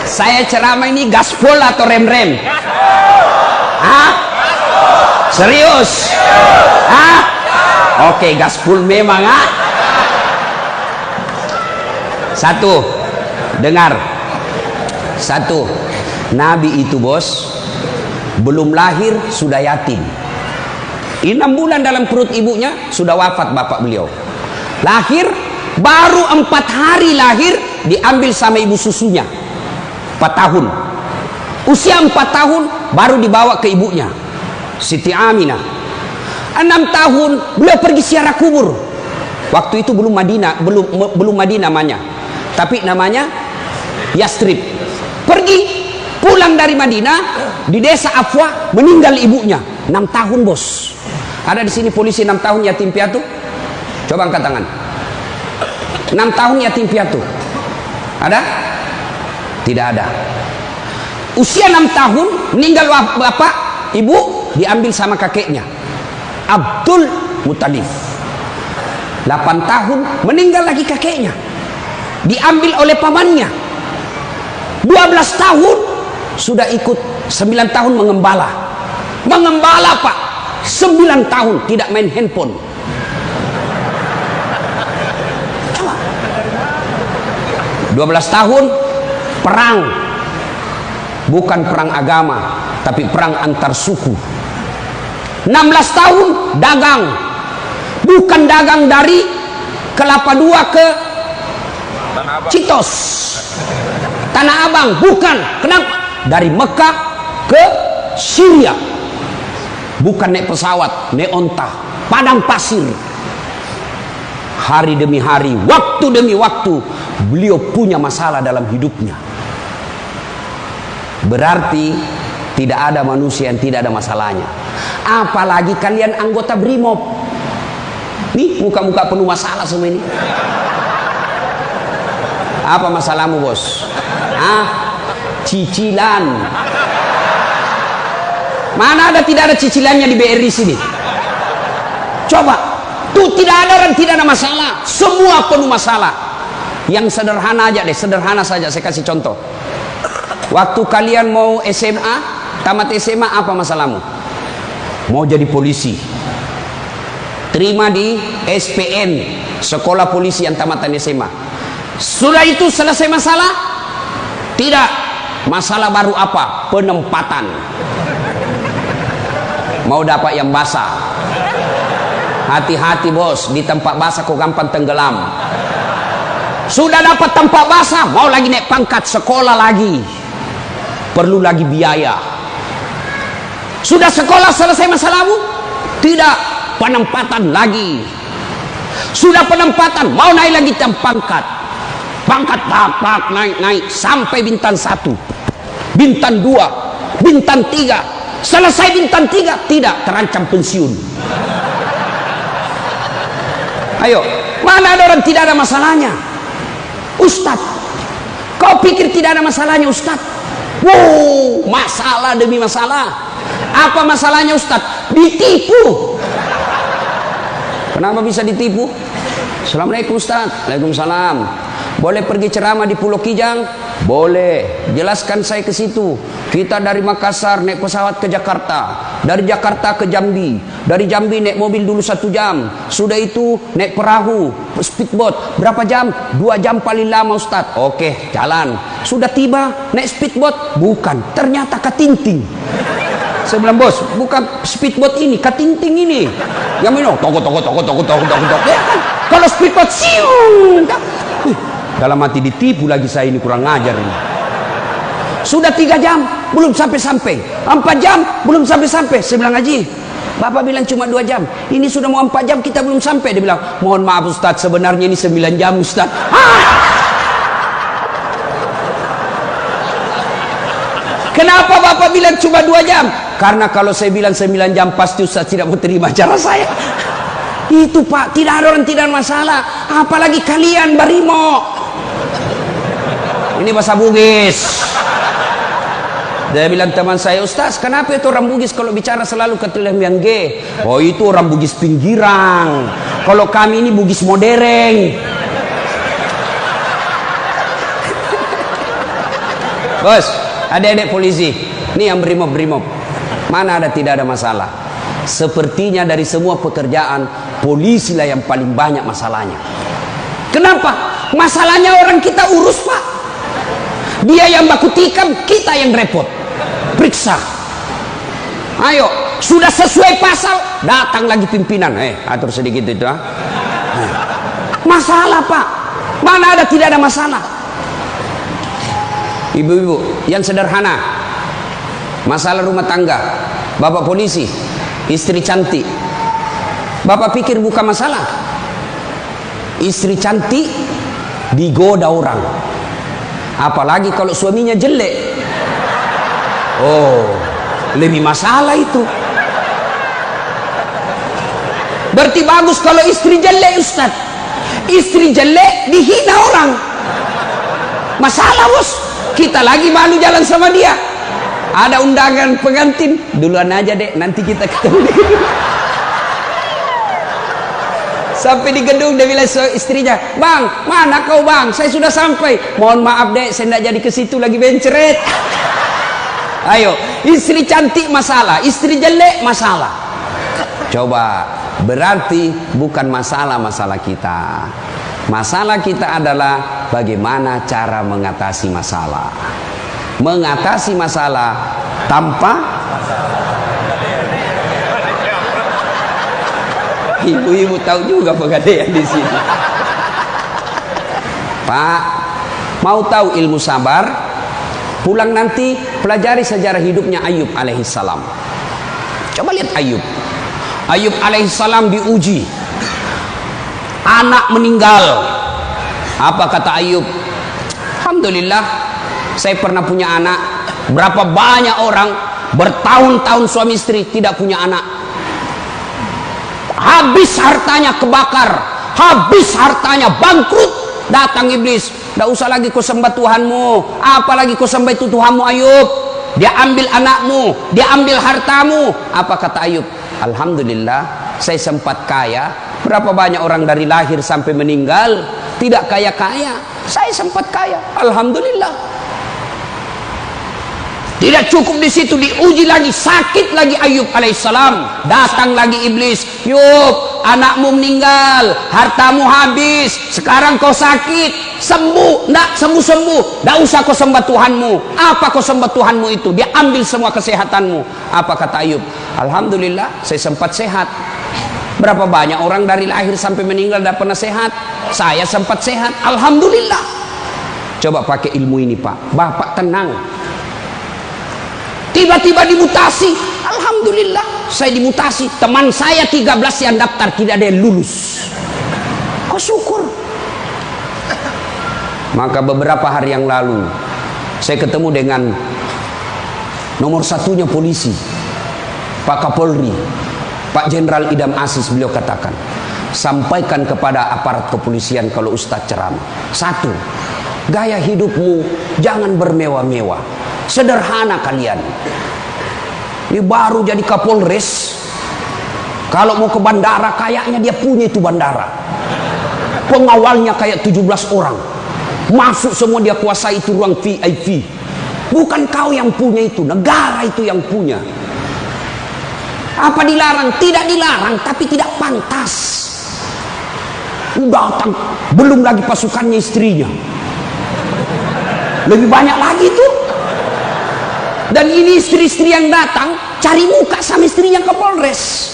Saya ceramah ini gaspol atau rem-rem? Hah? Serius? Hah? Oke, gaspol memang, ah. Satu, dengar. Satu, Nabi itu bos, belum lahir sudah yatim. 6 bulan dalam perut ibunya sudah wafat bapak beliau. Lahir, baru 4 hari lahir diambil sama ibu susunya. 4 tahun. Usia 4 tahun baru dibawa ke ibunya, Siti Aminah. 6 tahun beliau pergi ziarah kubur. Waktu itu belum Madinah namanya, tapi namanya Yastrib. Pergi pulang dari Madinah, di desa Afwa meninggal ibunya. 6 tahun bos. Ada di sini polisi 6 tahun yatim piatu? Coba angkat tangan. 6 tahun yatim piatu. Ada? Tidak ada. Usia 6 tahun meninggal bapak, ibu diambil sama kakeknya, Abdul Muttalib. 8 tahun meninggal lagi kakeknya, diambil oleh pamannya. 12 tahun sudah ikut, 9 tahun mengembala. Mengembala pak, 9 tahun tidak main handphone. Coba. 12 tahun perang, bukan perang agama, tapi perang antar suku. 16 tahun dagang, bukan dagang dari Kelapa II ke Citos, Tanah Abang, bukan. Kenapa? Dari Mekah ke Syria, bukan naik pesawat, naik onta, padang pasir. Hari demi hari, waktu demi waktu, beliau punya masalah dalam hidupnya. Berarti tidak ada manusia yang tidak ada masalahnya. Apalagi kalian anggota BRIMOB. Nih muka-muka penuh masalah semua ini. Apa masalahmu bos? Cicilan. Mana ada tidak ada cicilannya di BRI sini? Coba, tuh tidak ada dan tidak ada masalah. Semua penuh masalah. Yang sederhana aja deh, sederhana saja saya kasih contoh. Waktu kalian mau SMA, tamat SMA, apa masalahmu? Mau jadi polisi. Terima di SPN, sekolah polisi yang tamatan SMA. Sudah itu selesai masalah? Tidak. Masalah baru apa? Penempatan. Mau dapat yang basah. Hati-hati bos, di tempat basah kok gampang tenggelam. Sudah dapat tempat basah, mau lagi naik pangkat, sekolah lagi. Perlu lagi biaya. Sudah sekolah selesai masalahmu? Tidak, penempatan lagi. Sudah penempatan, mau naik lagi pangkat. Pangkat tak naik sampai bintang 1, bintang 2, bintang 3. Selesai bintang 3, tidak, terancam pensiun. Ayo, mana ada orang tidak ada masalahnya? Ustadz, kau pikir tidak ada masalahnya Ustadz? Wow, masalah demi masalah. Apa masalahnya Ustadz? Ditipu. Kenapa bisa ditipu? Assalamualaikum Ustadz. Waalaikumsalam. Boleh pergi ceramah di Pulau Kijang? Boleh. Jelaskan saya ke situ. Kita dari Makassar naik pesawat ke Jakarta, dari Jakarta ke Jambi, dari Jambi naik mobil dulu 1 jam. Sudah itu naik perahu, speedboat. Berapa jam? 2 jam paling lama Ustadz. Oke, jalan. Sudah tiba naik speedboat? Bukan, ternyata katinting. Saya bilang bos, bukan speedboat ini, katinting ini. Yang minum toko. Ya kan? Kalau speedboat siung. Dalam hati ditipu lagi saya ini, kurang ngajar ini. Sudah 3 jam belum sampai-sampai, 4 jam belum sampai-sampai. Saya bilang Haji, Bapak bilang cuma 2 jam, ini sudah mau 4 jam kita belum sampai. Dia bilang, mohon maaf Ustadz, sebenarnya ini 9 jam Ustadz. Kenapa Bapak bilang cuma 2 jam? Karena kalau saya bilang 9 jam pasti Ustadz tidak mau terima cara saya. Itu Pak, tidak ada orang tidak ada masalah. Apalagi kalian Barimo. Ini bahasa Bugis. Dia bilang teman saya, Ustaz, kenapa itu orang Bugis kalau bicara selalu ke yang G? Oh itu orang Bugis pinggiran. Kalau kami ini Bugis modern. Bos, adik-adik polisi, ini yang brimob-brimob. Mana ada tidak ada masalah. Sepertinya dari semua pekerjaan, polisi lah yang paling banyak masalahnya. Kenapa? Masalahnya orang kita urus, Pak. Dia yang baku tikam, kita yang repot. Periksa. Ayo, sudah sesuai pasal, datang lagi pimpinan. Atur sedikit itu. Masalah, Pak. Mana ada tidak ada masalah. Ibu-ibu yang sederhana, masalah rumah tangga, bapak polisi, istri cantik, bapak pikir bukan masalah. Istri cantik digoda orang, apalagi kalau suaminya jelek. Oh, lebih masalah itu. Berarti bagus kalau istri jelek, Ustaz. Istri jelek dihina orang, masalah, bos. Kita lagi malu jalan sama dia. Ada undangan pengantin, duluan aja dek, nanti kita ketemu di gedung. Sampai di gedung dia bilang istrinya, bang, mana kau bang? Saya sudah sampai. Mohon maaf dek, saya tidak jadi ke situ, lagi benceret. Ayo, istri cantik masalah, istri jelek masalah. Coba, berarti bukan masalah kita. Masalah kita adalah bagaimana cara mengatasi masalah. Mengatasi masalah tanpa ibu-ibu tahu juga pegadaian di sini. Pak, mau tahu ilmu sabar? Pulang nanti pelajari sejarah hidupnya Ayub alaihissalam. Coba lihat Ayub. Ayub alaihissalam diuji. Anak meninggal. Apa kata Ayub? Alhamdulillah, saya pernah punya anak. Berapa banyak orang bertahun-tahun suami istri tidak punya anak. Habis hartanya kebakar, habis hartanya bangkrut. Datang iblis, tidak usah lagi kau sembah Tuhanmu. Apalagi kau sembah itu Tuhanmu Ayub. Dia ambil anakmu, dia ambil hartamu. Apa kata Ayub? Alhamdulillah, saya sempat kaya. Berapa banyak orang dari lahir sampai meninggal tidak kaya-kaya. Saya sempat kaya, alhamdulillah. Tidak cukup di situ, diuji lagi, sakit lagi Ayub alaihissalam. Datang lagi iblis, Yub, anakmu meninggal, hartamu habis, sekarang kau sakit, sembuh, ndak sembuh-sembuh, ndak usah kau sembah Tuhanmu. Apa kau sembah Tuhanmu itu? Dia ambil semua kesehatanmu. Apa kata Ayub? Alhamdulillah, saya sempat sehat. Berapa banyak orang dari lahir sampai meninggal tidak pernah sehat. Saya sempat sehat, alhamdulillah. Coba pakai ilmu ini, Pak. Bapak tenang. Tiba-tiba dimutasi, alhamdulillah. Saya dimutasi. Teman saya 13 yang daftar, tidak ada yang lulus. Kok syukur. Maka beberapa hari yang lalu saya ketemu dengan nomor satunya polisi, Pak Kapolri, Pak Jenderal Idam Aziz. Beliau katakan, sampaikan kepada aparat kepolisian kalau Ustadz ceramah. 1, gaya hidupmu jangan bermewah-mewah, sederhana kalian. Ini baru jadi Kapolres, kalau mau ke bandara kayaknya dia punya itu bandara. Pengawalnya kayak 17 orang, masuk semua, dia kuasai itu ruang VIP. Bukan kau yang punya itu, negara itu yang punya. Apa dilarang? Tidak dilarang, tapi tidak pantas. Datang, belum lagi pasukannya istrinya, lebih banyak lagi tuh. Dan ini istri-istri yang datang cari muka sama istrinya Kapolres.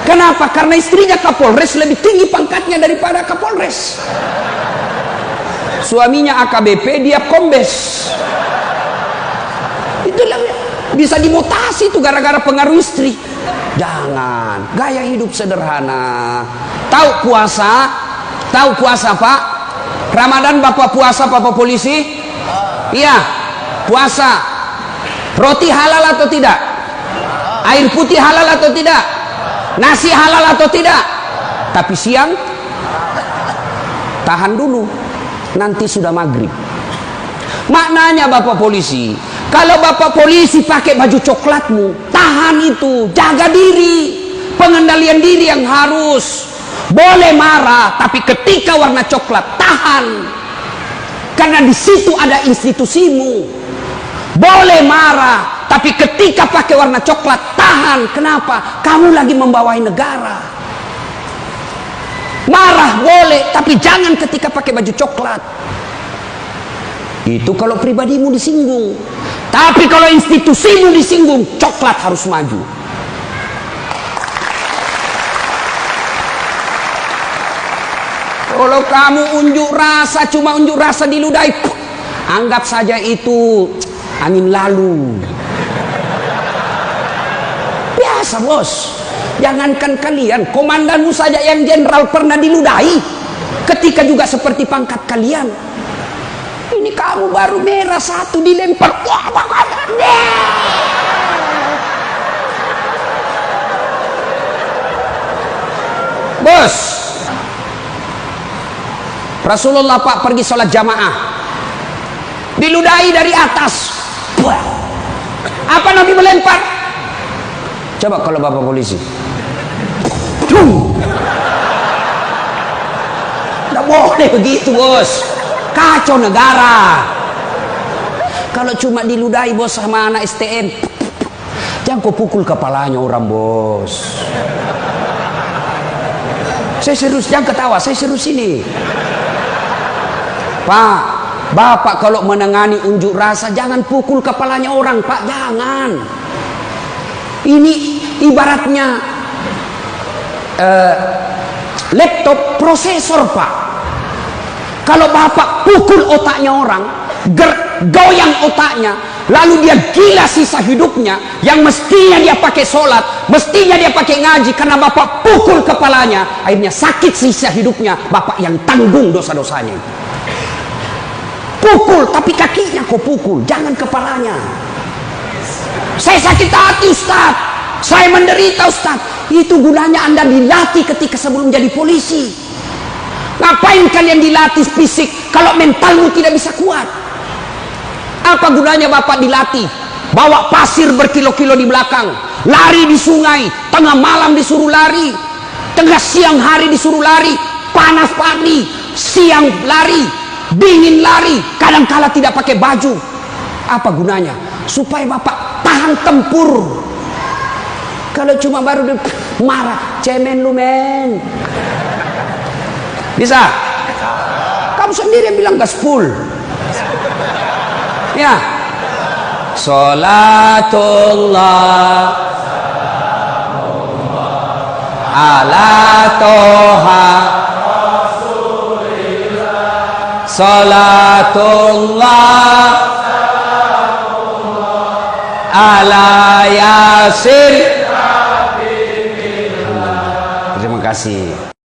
Kenapa? Karena istrinya Kapolres lebih tinggi pangkatnya daripada Kapolres. Suaminya AKBP, dia kombes. Itulah bisa dimutasi itu gara-gara pengaruh istri. Jangan, gaya hidup sederhana. Tahu puasa? Tahu puasa, Pak? Ramadan Bapak puasa, Bapak polisi? Iya, puasa. Roti halal atau tidak? Air putih halal atau tidak? Nasi halal atau tidak? Tapi siang tahan dulu, nanti sudah maghrib. Maknanya Bapak polisi, kalau Bapak polisi pakai baju coklatmu, tahan itu, jaga diri, pengendalian diri yang harus. Boleh marah, tapi ketika warna coklat tahan, karena di situ ada institusimu. Boleh marah, tapi ketika pakai warna coklat, tahan. Kenapa? Kamu lagi membawai negara. Marah boleh, tapi jangan ketika pakai baju coklat. Itu kalau pribadimu disinggung. Tapi kalau institusimu disinggung, coklat harus maju. Kalau kamu unjuk rasa, cuma unjuk rasa diludahi, anggap saja itu angin lalu. Biasa bos. Jangankan kalian, komandanmu saja yang jenderal pernah diludahi. Ketika juga seperti pangkat kalian. Ini kamu baru merah satu dilempar. Bos, Rasulullah Pak pergi sholat jamaah, diludahi dari atas. Apa Nabi melempar? Coba kalau bapak polisi. Tidak boleh begitu bos, kacau negara. Kalau cuma diludahi bos sama anak STM, jangan kau pukul kepalanya orang bos. Saya serius, jangan ketawa, saya serius ini. Pak, bapak kalau menangani unjuk rasa jangan pukul kepalanya orang pak, jangan. Ini ibaratnya laptop prosesor pak. Kalau bapak pukul otaknya orang, goyang otaknya, lalu dia gila sisa hidupnya, yang mestinya dia pakai sholat, mestinya dia pakai ngaji, karena bapak pukul kepalanya, akhirnya sakit sisa hidupnya, bapak yang tanggung dosa-dosanya. Pukul, tapi kakinya kau pukul, jangan kepalanya. Saya sakit hati Ustaz, saya menderita Ustaz. Itu gunanya Anda dilatih ketika sebelum jadi polisi. Ngapain kalian dilatih fisik kalau mentalmu tidak bisa kuat? Apa gunanya bapak dilatih? Bawa pasir berkilo-kilo di belakang, lari di sungai, tengah malam disuruh lari, tengah siang hari disuruh lari, panas pagi, siang lari, dingin lari, kadang-kala tidak pakai baju. Apa gunanya? Supaya bapak tahan tempur. Kalau cuma baru marah, cemen lu men. Bisa? Kamu sendiri yang bilang gaspol. Ya. Salatullah ala toha salatullah ala yasin. Terima kasih.